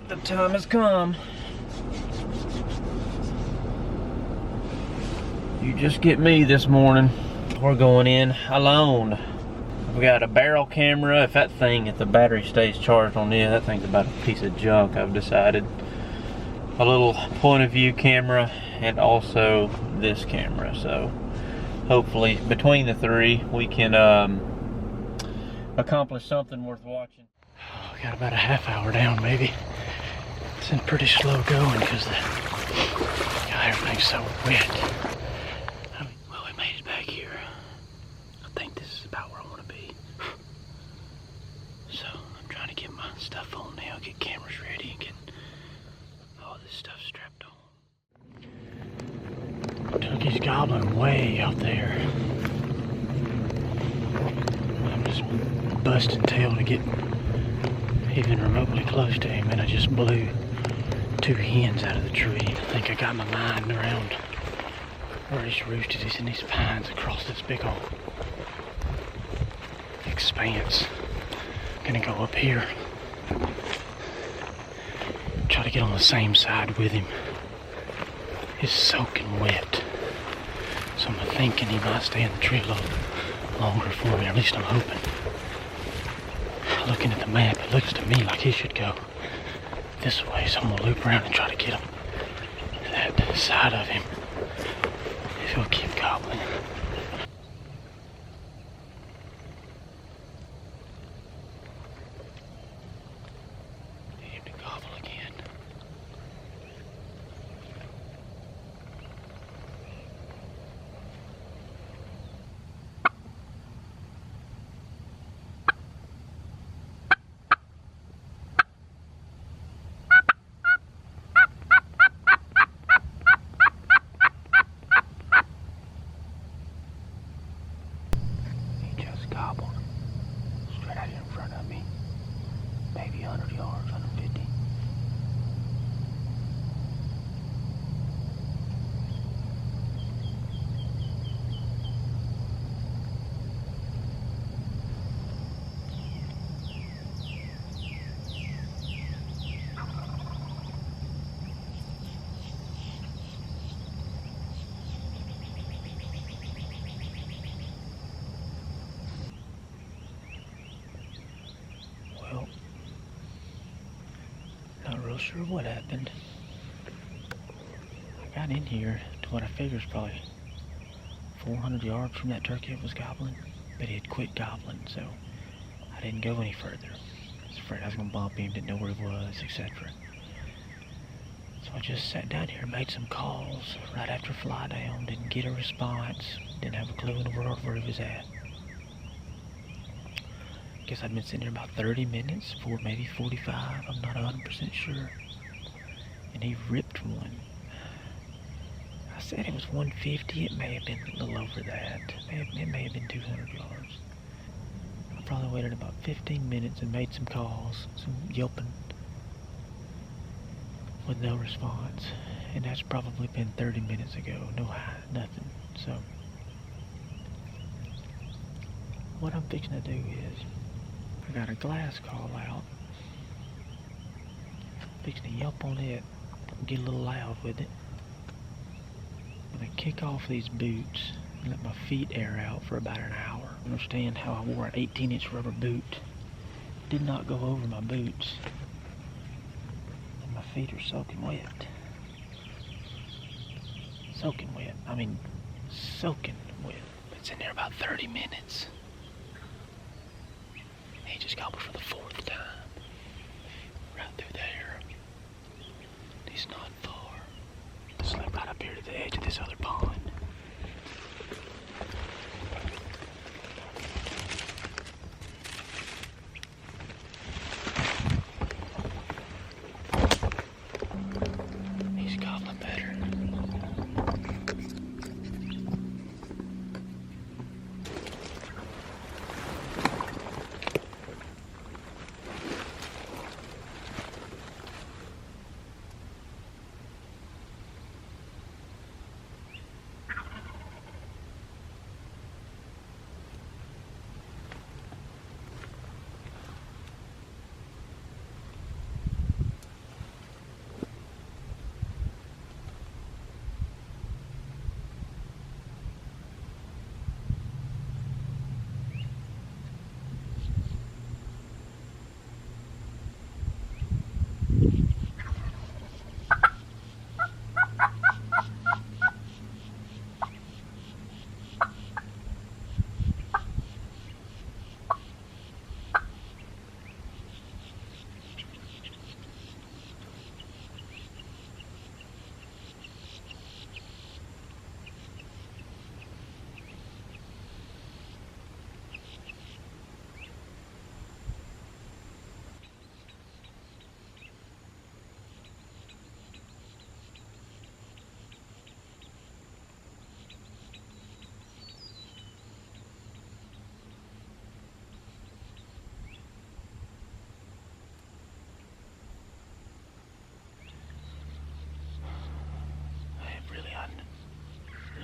The time has come. You just get me this morning. We're going in alone. We got a barrel camera. If the battery stays charged on it, that thing's about a piece of junk, I've decided. A little point of view camera and also this camera. So hopefully between the three we can accomplish something worth watching. We got about a half hour down maybe. It's been pretty slow going because everything's so wet. Well, we made it back here. I think this is about where I want to be. So I'm trying to get my stuff on now, get cameras ready, and get all this stuff strapped on. Turkey's gobbling way out there. I'm just busting tail to get even remotely close to him, and I just blew 2 hens out of the tree. I think I got my mind around where he's roosted. He's in these pines across this big old expanse. Gonna go up here, try to get on the same side with him. It's soaking wet, so I'm thinking he might stay in the tree a little longer for me, or at least I'm hoping. Looking at the map, it looks to me like he should go this way, so I'm gonna loop around and try to get him to that side of him if he'll keep gobbling. Need him to gobble again. Gobbled straight out here in front of me, maybe 100 yards, 150. Well, not real sure what happened. I got in here to what I figure is probably 400 yards from that turkey that was gobbling, but he had quit gobbling, so I didn't go any further. I was afraid I was going to bump him, didn't know where he was, etc. So I just sat down here and made some calls right after fly down, didn't get a response, didn't have a clue in the world where he was at. Guess I'd been sitting here about 30 minutes, for maybe 45, I'm not 100% sure. And he ripped one. I said it was 150, it may have been a little over that. It may have been 200 yards. I probably waited about 15 minutes and made some calls, some yelping, with no response. And that's probably been 30 minutes ago, nothing. So, what I'm fixing to do is, I got a glass call out. Fixing to yelp on it, get a little loud with it. I'm gonna kick off these boots and let my feet air out for about an hour. Understand how I wore an 18-inch rubber boot. Did not go over my boots. And my feet are soaking wet. Soaking wet. I mean, soaking wet. It's in there about 30 minutes. He just gobbled for the 4th time. Right through there. He's not far. Slept right up here to the edge of this other pond. He's gobbling better.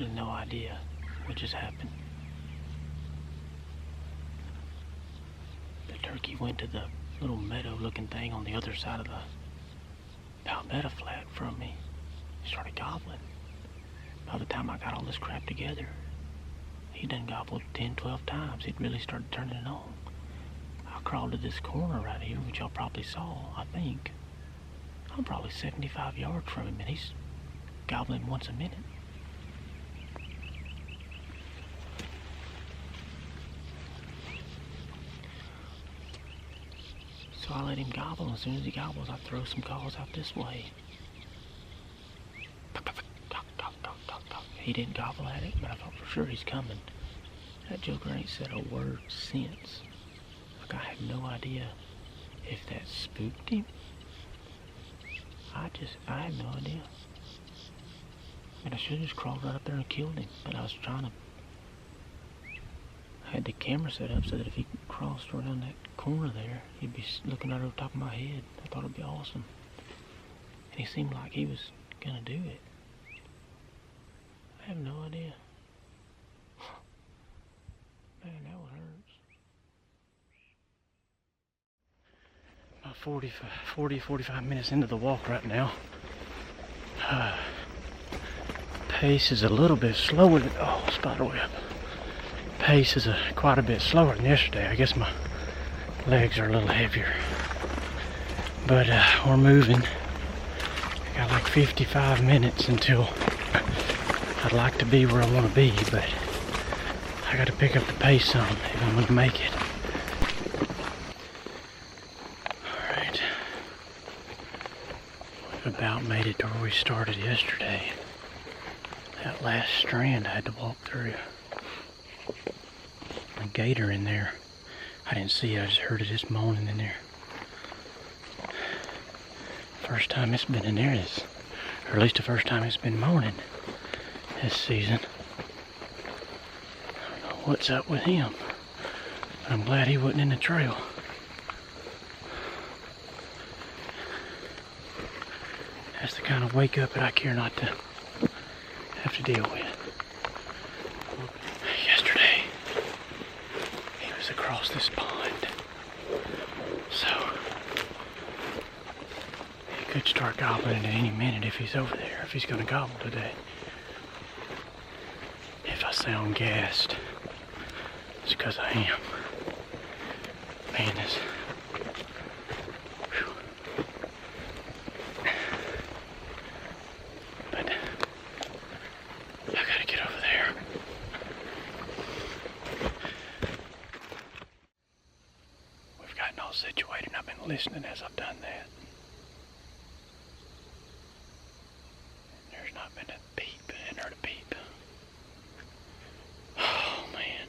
Really no idea what just happened. The turkey went to the little meadow looking thing on the other side of the palmetto flat from me. He started gobbling. By the time I got all this crap together, he done gobbled 10, 12 times. He'd really started turning it on. I crawled to this corner right here, which y'all probably saw, I think. I'm probably 75 yards from him, and he's gobbling once a minute. So I let him gobble, and as soon as he gobbles, I throw some calls out this way. He didn't gobble at it, but I thought for sure he's coming. That joker ain't said a word since. Like, I have no idea if that spooked him. I have no idea. And I should have just crawled right up there and killed him, but I was trying to... I had the camera set up so that if he crossed around that corner there, he'd be looking right over the top of my head. I thought it'd be awesome. And he seemed like he was gonna do it. I have no idea. Man, that one hurts. About 45 minutes into the walk right now. Pace is a little bit slower than... Oh, spiderweb. Pace is quite a bit slower than yesterday. I guess my legs are a little heavier. But we're moving. I got like 55 minutes until I'd like to be where I want to be, but I got to pick up the pace some if I'm going to make it. Alright. We've about made it to where we started yesterday. That last strand I had to walk through. A gator in there. I didn't see it, I just heard it just moaning in there. First time it's been in there is, or at least the first time it's been moaning this season. I don't know what's up with him, but I'm glad he wasn't in the trail. That's the kind of wake up that I care not to have to deal with. Yesterday, he was across this pond, so he could start gobbling at any minute if he's over there, if he's going to gobble today. If I sound gassed, it's because I am. Man, this... Whew. But I gotta get over there. We've gotten all situated and I've been listening as I've done that. There's not been a peep. I hadn't heard a peep. Oh, man.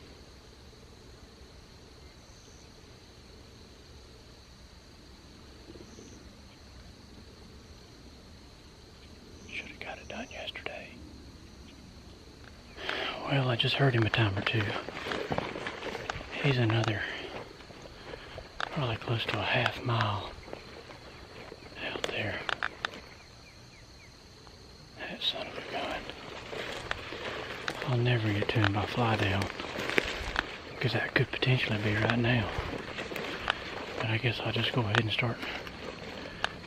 Should have got it done yesterday. Well, I just heard him a time or two. He's another, probably close to a half mile out there. That son of a gun. I'll never get to him by fly down, because that could potentially be right now. But I guess I'll just go ahead and start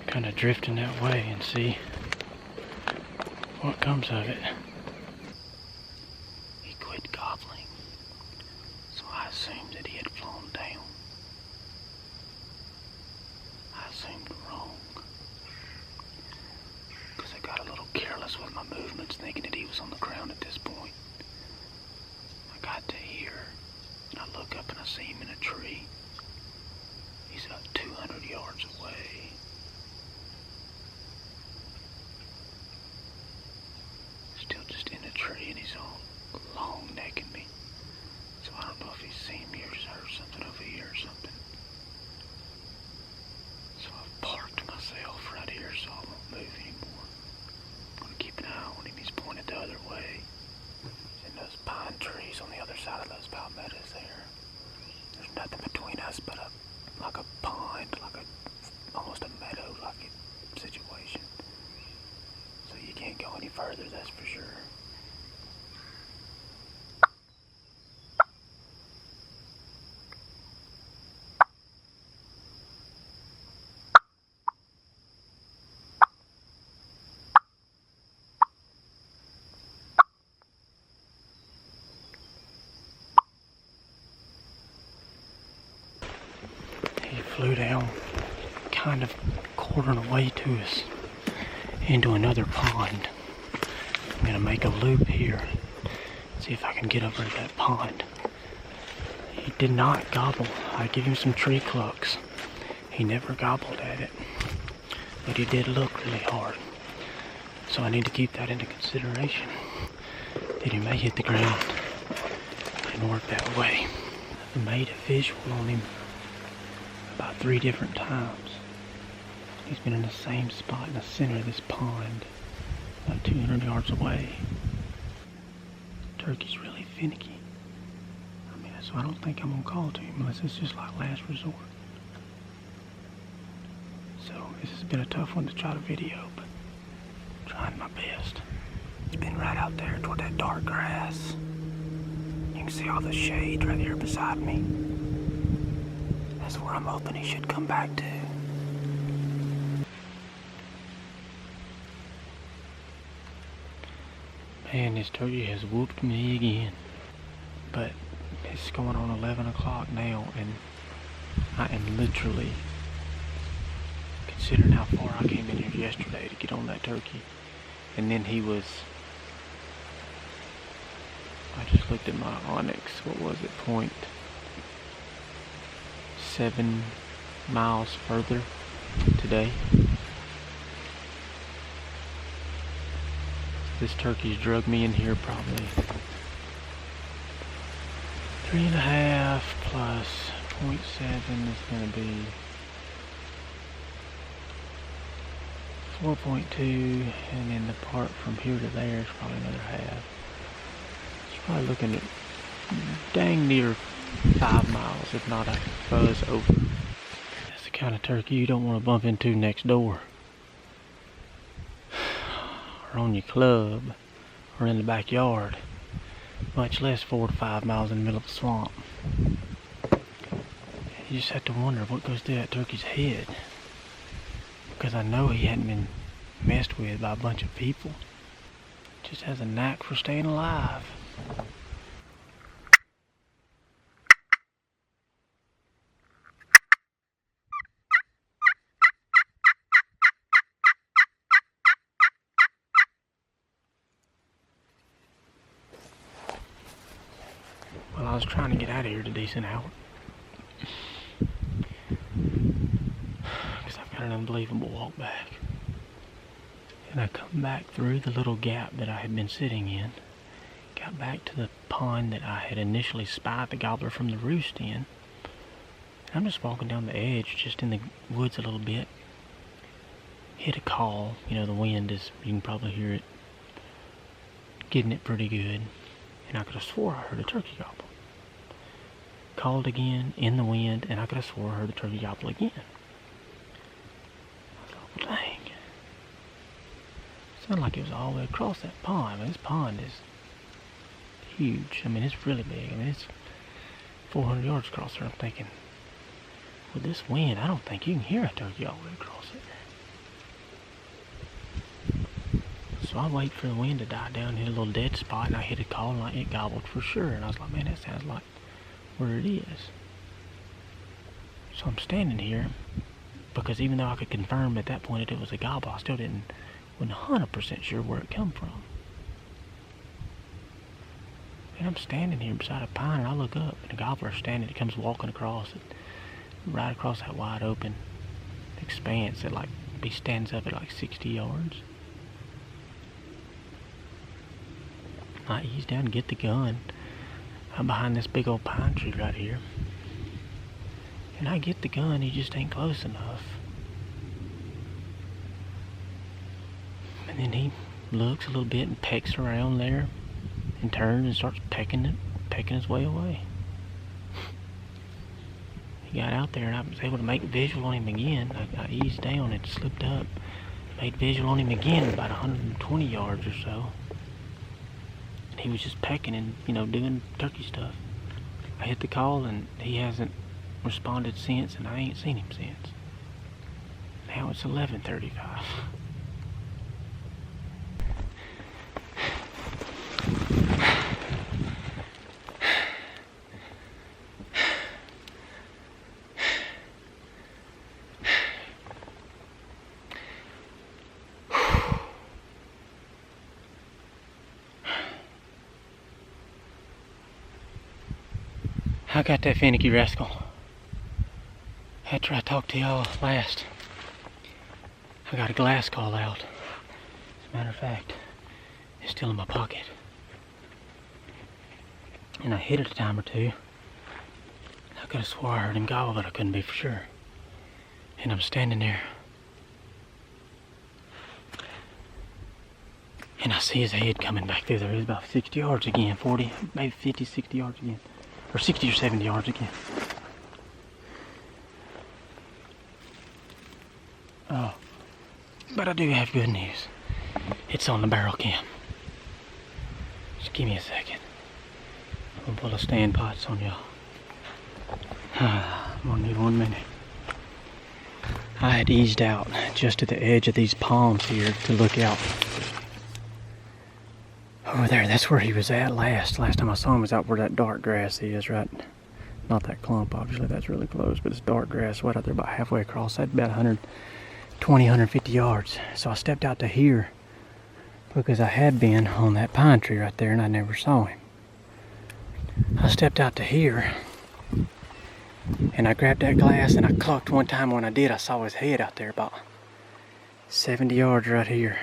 kind of drifting that way and see what comes of it. He quit gobbling, so I assumed that he had flown down. I assumed wrong, because I got a little careless with my movements, thinking that he was on the ground at this point. I got to here, and I look up and I see him in a tree. He's about 200 yards away. Still just in a tree, and he's all long necking me. So I don't know if he's seen me or just heard something over here or something. So I've parked myself right here so I won't move anymore. I'm gonna keep an eye on him. He's pointed the other way. In those pine trees on the other side of those palmettos there. There's nothing between us but like a pond, almost a meadow-like situation. So you can't go any further, that's for sure. flew down, kind of quartering away to us into another pond. I'm gonna make a loop here, see if I can get over to that pond. He did not gobble. I gave him some tree clucks. He never gobbled at it, but he did look really hard. So I need to keep that into consideration, that he may hit the ground and work that way. I made a visual on him about 3 different times. He's been in the same spot in the center of this pond, about 200 yards away. Turkey's really finicky. So I don't think I'm gonna call to him unless it's just like last resort. So this has been a tough one to try to video, but I'm trying my best. It's been right out there toward that dark grass. You can see all the shade right here beside me. That's where I'm hoping he should come back to. Man, this turkey has whooped me again. But it's going on 11 o'clock now, and I am literally considering how far I came in here yesterday to get on that turkey. And then he was, I just looked at my Onyx, what was it, 0.7 miles further today. This turkey's drug me in here probably 3.5 plus 0.7 is going to be 4.2, and then the part from here to there is probably another half. It's probably looking at dang near 5 miles, if not a buzz over. That's the kind of turkey you don't want to bump into next door, or on your club, or in the backyard. Much less 4 to 5 miles in the middle of the swamp. You just have to wonder what goes through that turkey's head. Because I know he hadn't been messed with by a bunch of people. Just has a knack for staying alive. Well, I was trying to get out of here at a decent hour. Because I've got an unbelievable walk back. And I come back through the little gap that I had been sitting in. Got back to the pond that I had initially spied the gobbler from the roost in. And I'm just walking down the edge, just in the woods a little bit. Hit a call. You know, the wind is, you can probably hear it, getting it pretty good. And I could have swore I heard a turkey gobble. Called again in the wind, and I could have swore I heard the turkey gobble again. I thought, well, dang. It sounded like it was all the way across that pond. I mean, this pond is huge. I mean, it's really big. I mean, it's 400 yards across there. I'm thinking, with this wind, I don't think you can hear a turkey all the way across it. So I wait for the wind to die down, hit a little dead spot, and I hit a call, and it gobbled for sure. And I was like, man, that sounds like where it is. So I'm standing here, because even though I could confirm at that point that it was a gobble, I still wasn't 100% sure where it come from. And I'm standing here beside a pine, and I look up, and a gobbler standing, it comes walking across it, right across that wide open expanse that he stands up at like 60 yards. I ease down and get the gun. I'm behind this big old pine tree right here. And I get the gun, he just ain't close enough. And then he looks a little bit and pecks around there and turns and starts pecking his way away. He got out there and I was able to make visual on him again. I eased down and slipped up, made visual on him again about 120 yards or so. He was just pecking and, doing turkey stuff. I hit the call and he hasn't responded since, and I ain't seen him since. Now it's 11:35. I got that finicky rascal. After I talked to y'all last, I got a glass call out. As a matter of fact, it's still in my pocket. And I hit it a time or two. I could have swore I heard him gobble, but I couldn't be for sure. And I'm standing there. And I see his head coming back through there. He's about 60 yards again, 40, maybe 50, 60 yards again. Or 60 or 70 yards again. Oh, but I do have good news. It's on the barrel cam. Just give me a second. I'm gonna pull a stand pots on y'all. I'm gonna need 1 minute. I had eased out just to the edge of these palms here to look out. Over there, that's where he was at last time I saw him was out where that dark grass is, right? Not that clump, obviously, that's really close, but it's dark grass right out there about halfway across. That's about 120, 150 yards. So I stepped out to here because I had been on that pine tree right there and I never saw him. I stepped out to here and I grabbed that glass and I clucked one time. When I did, I saw his head out there about 70 yards right here.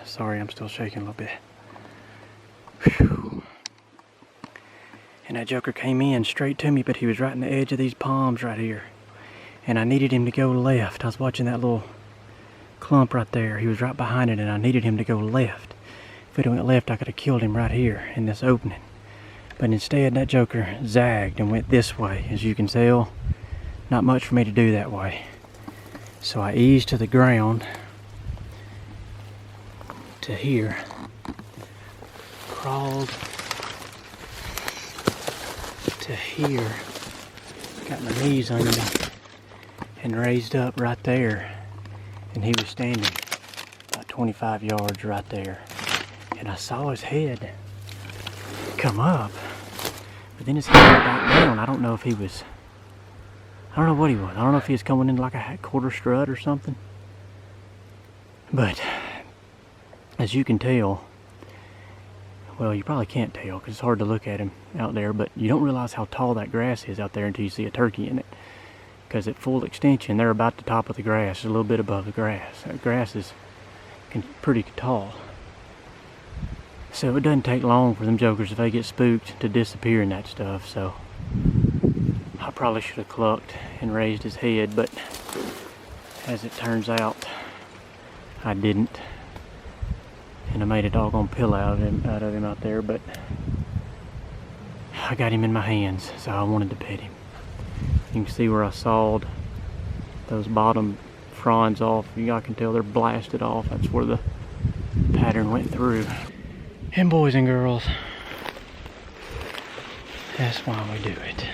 Sorry, I'm still shaking a little bit. Whew. And that joker came in straight to me, but he was right in the edge of these palms right here. And I needed him to go left. I was watching that little clump right there. He was right behind it and I needed him to go left. If it went left, I could have killed him right here in this opening. But instead, that joker zagged and went this way. As you can tell, not much for me to do that way. So I eased to the ground to here. Crawled to here, got my knees under me, and raised up right there. And he was standing about 25 yards right there. And I saw his head come up, but then his head went back down. I don't know if he was, I don't know what he was. I don't know if he was coming in like a quarter strut or something. But as you can tell, well, you probably can't tell because it's hard to look at him out there, but you don't realize how tall that grass is out there until you see a turkey in it. Because at full extension, they're about the top of the grass, a little bit above the grass. That grass is pretty tall. So it doesn't take long for them jokers, if they get spooked, to disappear in that stuff. So I probably should have clucked and raised his head, but as it turns out, I didn't. And I made a doggone pillow out of him out there, but I got him in my hands, so I wanted to pet him. You can see where I sawed those bottom fronds off. I can tell they're blasted off. That's where the pattern went through. And boys and girls, that's why we do it.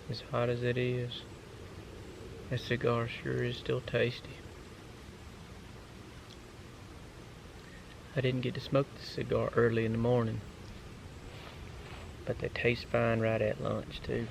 As hot as it is, that cigar sure is still tasty. I didn't get to smoke the cigar early in the morning, but they taste fine right at lunch too.